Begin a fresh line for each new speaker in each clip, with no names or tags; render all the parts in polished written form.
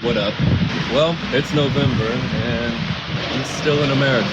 What up? Well, it's November and I'm still in America.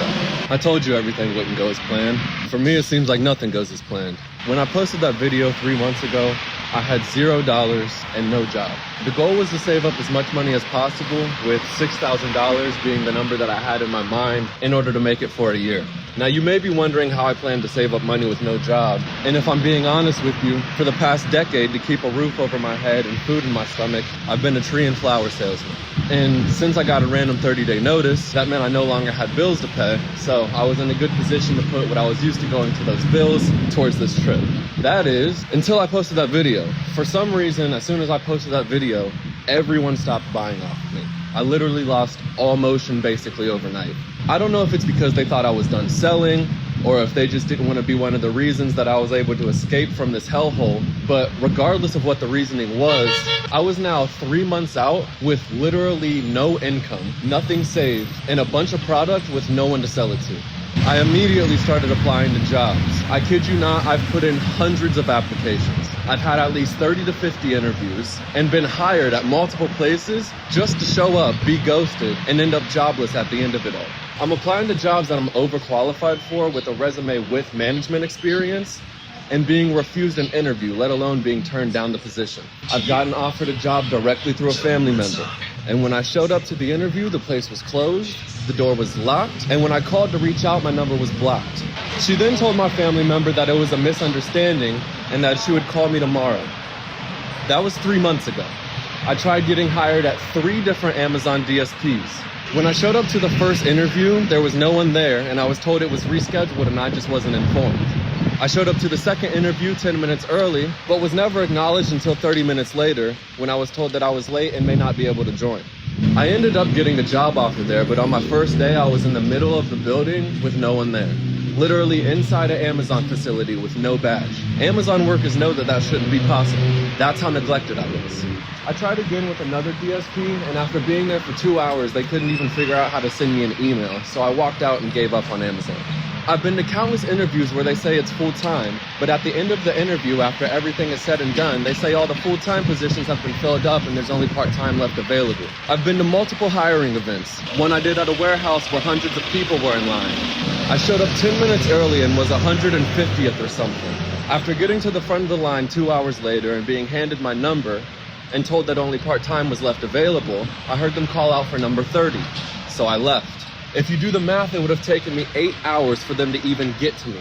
I told you everything wouldn't go as planned. For me, it seems like nothing goes as planned. When I posted that video 3 months ago, I had $0 and no job. The goal was to save up as much money as possible, with $6,000 being the number that I had in my mind in order to make it for a year. Now, you may be wondering how I plan to save up money with no job. And if I'm being honest with you, for the past decade, to keep a roof over my head and food in my stomach, I've been a tree and flower salesman. And since I got a random 30-day notice, that meant I no longer had bills to pay. So I was in a good position to put what I was used to going to those bills towards this trip. That is, until I posted that video. For some reason, as soon as I posted that video, everyone stopped buying off of me. I literally lost all motion basically overnight. I don't know if it's because they thought I was done selling, or if they just didn't want to be one of the reasons that I was able to escape from this hellhole. But regardless of what the reasoning was, I was now 3 months out with literally no income, nothing saved, and a bunch of product with no one to sell it to. I immediately started applying to jobs. I kid you not, I've put in hundreds of applications. I've had at least 30 to 50 interviews and been hired at multiple places just to show up, be ghosted, and end up jobless at the end of it all. I'm applying to jobs that I'm overqualified for with a resume with management experience and being refused an interview, let alone being turned down the position. I've gotten offered a job directly through a family member. And when I showed up to the interview, the place was closed, the door was locked, and when I called to reach out, my number was blocked. She then told my family member that it was a misunderstanding and that she would call me tomorrow. That was 3 months ago. I tried getting hired at 3 different Amazon DSPs. When I showed up to the first interview, there was no one there, and I was told it was rescheduled and I just wasn't informed. I showed up to the second interview 10 minutes early, but was never acknowledged until 30 minutes later when I was told that I was late and may not be able to join. I ended up getting the job offer there, but on my first day, I was in the middle of the building with no one there. Literally inside an Amazon facility with no badge. Amazon workers know that that shouldn't be possible. That's how neglected I was. I tried again with another DSP, and after being there for 2 hours, they couldn't even figure out how to send me an email, so I walked out and gave up on Amazon. I've been to countless interviews where they say it's full-time, but at the end of the interview, after everything is said and done, they say all the full-time positions have been filled up and there's only part-time left available. I've been to multiple hiring events. One I did at a warehouse where hundreds of people were in line. I showed up 10 minutes early and was 150th or something. After getting to the front of the line 2 hours later and being handed my number and told that only part-time was left available, I heard them call out for number 30, so I left. If you do the math, it would have taken me 8 hours for them to even get to me.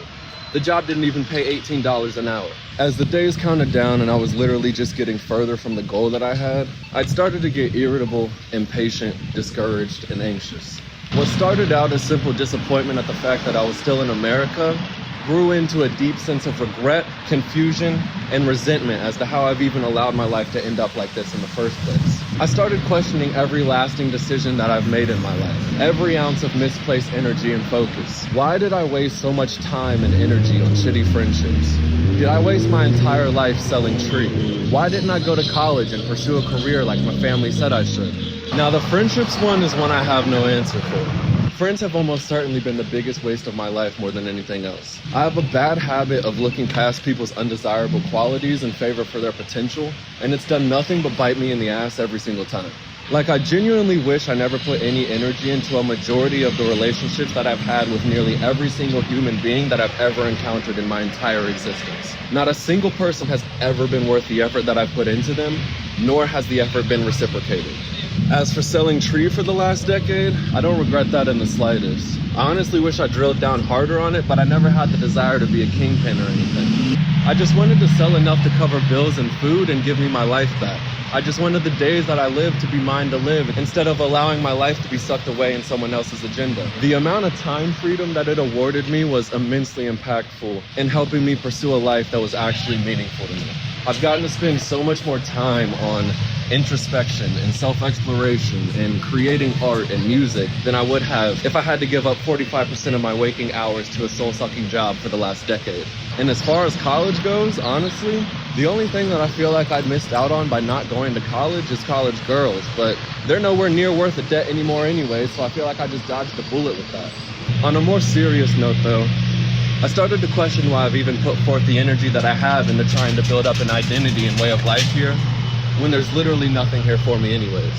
The job didn't even pay $18 an hour. As the days counted down and I was literally just getting further from the goal that I had, I'd started to get irritable, impatient, discouraged, and anxious. What started out as simple disappointment at the fact that I was still in America grew into a deep sense of regret, confusion, and resentment as to how I've even allowed my life to end up like this in the first place. I started questioning every lasting decision that I've made in my life, every ounce of misplaced energy and focus. Why did I waste so much time and energy on shitty friendships? Did I waste my entire life selling tree? Why didn't I go to college and pursue a career like my family said I should? Now, the friendships one is one I have no answer for. Friends have almost certainly been the biggest waste of my life more than anything else. I have a bad habit of looking past people's undesirable qualities in favor for their potential, and it's done nothing but bite me in the ass every single time. Like, I genuinely wish I never put any energy into a majority of the relationships that I've had with nearly every single human being that I've ever encountered in my entire existence. Not a single person has ever been worth the effort that I've put into them, nor has the effort been reciprocated. As for selling tree for the last decade, I don't regret that in the slightest. I honestly wish I drilled down harder on it, but I never had the desire to be a kingpin or anything. I just wanted to sell enough to cover bills and food and give me my life back. I just wanted the days that I lived to be mine to live instead of allowing my life to be sucked away in someone else's agenda. The amount of time freedom that it awarded me was immensely impactful in helping me pursue a life that was actually meaningful to me. I've gotten to spend so much more time on introspection and self-exploration and creating art and music than I would have if I had to give up 45% of my waking hours to a soul-sucking job for the last decade. And as far as college goes, honestly, the only thing that I feel like I missed out on by not going to college is college girls, but they're nowhere near worth the debt anymore anyway, so I feel like I just dodged a bullet with that. On a more serious note though, I started to question why I've even put forth the energy that I have into trying to build up an identity and way of life here, when there's literally nothing here for me anyways.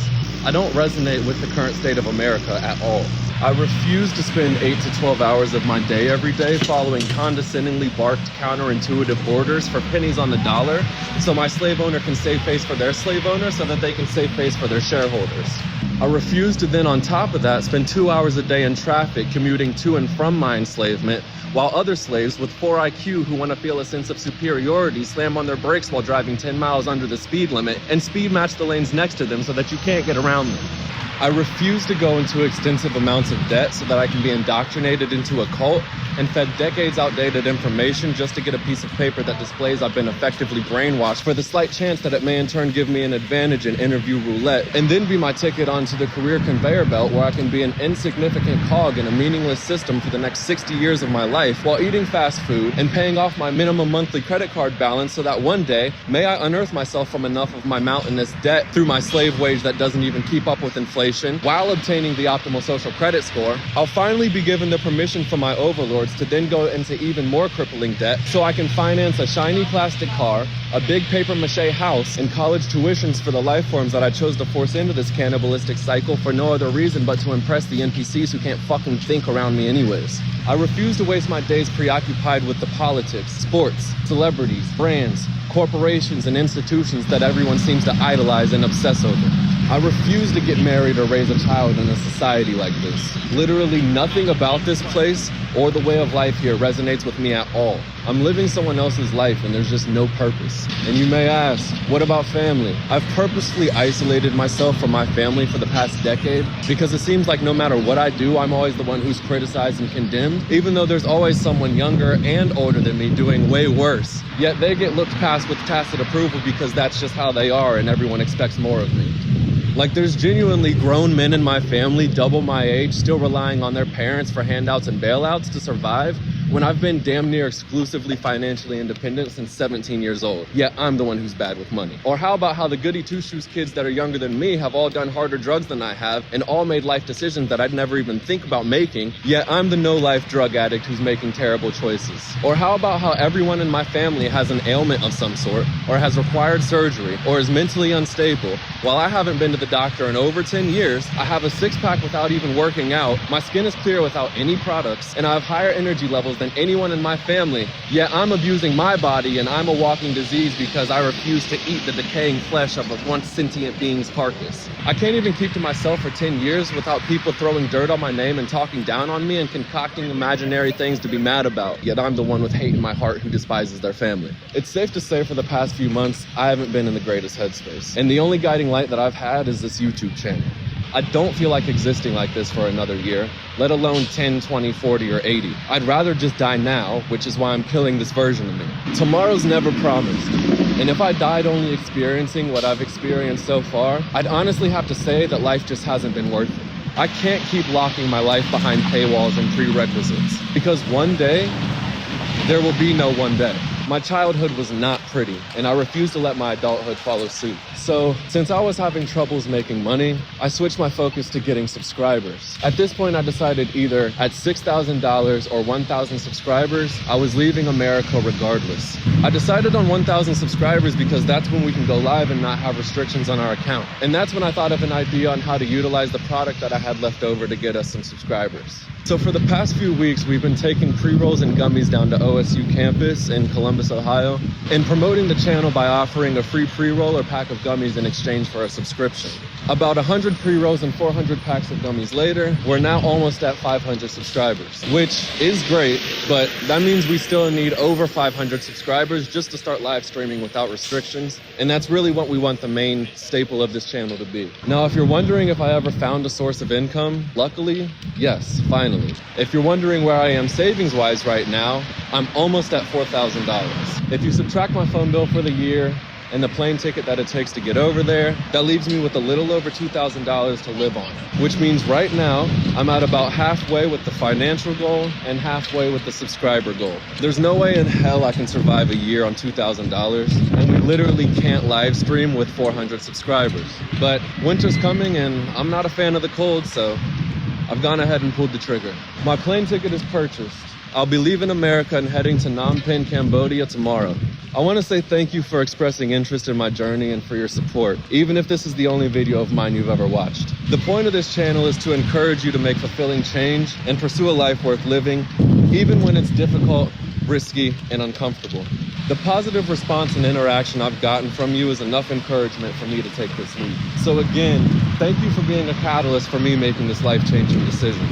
I don't resonate with the current state of America at all. I refuse to spend 8 to 12 hours of my day every day following condescendingly barked counterintuitive orders for pennies on the dollar so my slave owner can save face for their slave owner so that they can save face for their shareholders. I refuse to then on top of that spend 2 hours a day in traffic commuting to and from my enslavement while other slaves with 4 IQ who want to feel a sense of superiority slam on their brakes while driving 10 miles under the speed limit and speed match the lanes next to them so that you can't get around them. I refuse to go into extensive amounts of debt so that I can be indoctrinated into a cult and fed decades outdated information just to get a piece of paper that displays I've been effectively brainwashed for the slight chance that it may in turn give me an advantage in interview roulette and then be my ticket onto the career conveyor belt where I can be an insignificant cog in a meaningless system for the next 60 years of my life while eating fast food and paying off my minimum monthly credit card balance so that one day may I unearth myself from enough of my mountainous debt through my slave wage that doesn't even keep up with inflation while obtaining the optimal social credit score, I'll finally be given the permission from my overlords to then go into even more crippling debt so I can finance a shiny plastic car, a big paper mache house, and college tuitions for the life forms that I chose to force into this cannibalistic cycle for no other reason but to impress the NPCs who can't fucking think around me anyways. I refuse to waste my days preoccupied with the politics, sports, celebrities, brands, corporations, and institutions that everyone seems to idolize and obsess over. I refuse to get married or raise a child in a society like this. Literally nothing about this place or the way of life here resonates with me at all. I'm living someone else's life and there's just no purpose. And you may ask, what about family? I've purposefully isolated myself from my family for the past decade because it seems like no matter what I do, I'm always the one who's criticized and condemned, even though there's always someone younger and older than me doing way worse. Yet they get looked past with tacit approval because that's just how they are and everyone expects more of me. Like, there's genuinely grown men in my family, double my age, still relying on their parents for handouts and bailouts to survive, when I've been damn near exclusively financially independent since 17 years old. Yet I'm the one who's bad with money. Or how about how the goody two-shoes kids that are younger than me have all done harder drugs than I have and all made life decisions that I'd never even think about making, yet I'm the no-life drug addict who's making terrible choices. Or how about how everyone in my family has an ailment of some sort, or has required surgery, or is mentally unstable, while I haven't been to the doctor in over 10 years, I have a six-pack without even working out, my skin is clear without any products, and I have higher energy levels than anyone in my family, yet I'm abusing my body and I'm a walking disease because I refuse to eat the decaying flesh of a once sentient being's carcass. I can't even keep to myself for 10 years without people throwing dirt on my name and talking down on me and concocting imaginary things to be mad about, yet I'm the one with hate in my heart who despises their family. It's safe to say for the past few months, I haven't been in the greatest headspace, and the only guiding light that I've had is this YouTube channel. I don't feel like existing like this for another year, let alone 10, 20, 40, or 80. I'd rather just die now, which is why I'm killing this version of me. Tomorrow's never promised, and if I died only experiencing what I've experienced so far, I'd honestly have to say that life just hasn't been worth it. I can't keep locking my life behind paywalls and prerequisites, because one day, there will be no one day. My childhood was not pretty, and I refuse to let my adulthood follow suit. So, since I was having troubles making money, I switched my focus to getting subscribers. At this point, I decided either at $6,000 or 1,000 subscribers, I was leaving America regardless. I decided on 1,000 subscribers because that's when we can go live and not have restrictions on our account. And that's when I thought of an idea on how to utilize the product that I had left over to get us some subscribers. So for the past few weeks, we've been taking pre-rolls and gummies down to OSU campus in Columbus, Ohio, and promoting the channel by offering a free pre-roll or pack of gummies in exchange for a subscription. About 100 pre-rolls and 400 packs of gummies later, we're now almost at 500 subscribers, which is great, but that means we still need over 500 subscribers just to start live streaming without restrictions, and that's really what we want the main staple of this channel to be. Now, if you're wondering if I ever found a source of income, luckily, yes, finally. If you're wondering where I am savings-wise right now, I'm almost at $4,000. If you subtract my phone bill for the year and the plane ticket that it takes to get over there, that leaves me with a little over $2,000 to live on. Which means right now, I'm at about halfway with the financial goal and halfway with the subscriber goal. There's no way in hell I can survive a year on $2,000, and we literally can't live stream with 400 subscribers. But winter's coming and I'm not a fan of the cold, so I've gone ahead and pulled the trigger. My plane ticket is purchased. I'll be leaving America and heading to Phnom Penh, Cambodia tomorrow. I want to say thank you for expressing interest in my journey and for your support, even if this is the only video of mine you've ever watched. The point of this channel is to encourage you to make fulfilling change and pursue a life worth living, even when it's difficult, risky, and uncomfortable. The positive response and interaction I've gotten from you is enough encouragement for me to take this leap. So again, thank you for being a catalyst for me making this life-changing decision.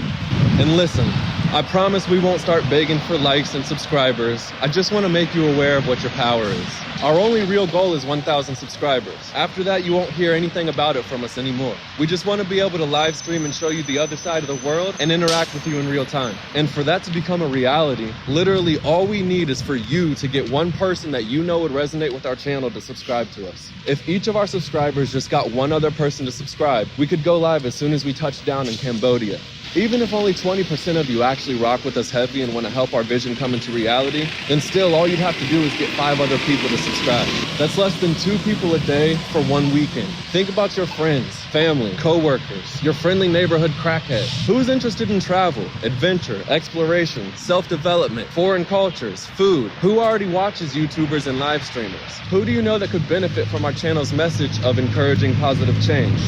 And listen, I promise we won't start begging for likes and subscribers. I just want to make you aware of what your power is. Our only real goal is 1,000 subscribers. After that, you won't hear anything about it from us anymore. We just want to be able to live stream and show you the other side of the world and interact with you in real time. And for that to become a reality, literally all we need is for you to get one person that you know would resonate with our channel to subscribe to us. If each of our subscribers just got one other person to subscribe, we could go live as soon as we touch down in Cambodia. Even if only 20% of you actually rock with us heavy and want to help our vision come into reality, then still all you'd have to do is get 5 other people to subscribe. That's less than 2 people a day for 1 weekend. Think about your friends, family, co-workers, your friendly neighborhood crackhead. Who's interested in travel, adventure, exploration, self-development, foreign cultures, food? Who already watches YouTubers and live streamers? Who do you know that could benefit from our channel's message of encouraging positive change?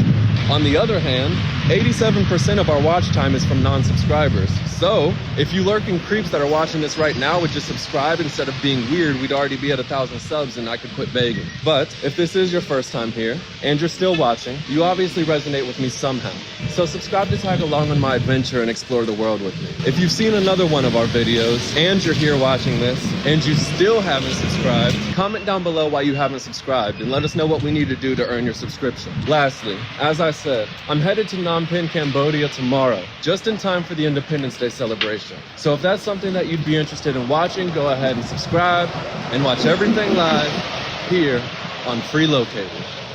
On the other hand, 87% of our watch time is from non-subscribers. So, if you lurking creeps that are watching this right now would just subscribe instead of being weird, we'd already be at 1,000 subs and I could quit begging. But if this is your first time here, and you're still watching, you obviously resonate with me somehow. So subscribe to tag along on my adventure and explore the world with me. If you've seen another one of our videos, and you're here watching this, and you still haven't subscribed, comment down below why you haven't subscribed, and let us know what we need to do to earn your subscription. Lastly, as I said, I'm headed to Phnom Penh, Cambodia tomorrow, just in time for the Independence Day celebration. So if that's something that you'd be interested in watching, go ahead and subscribe and watch everything live here on Freelocated.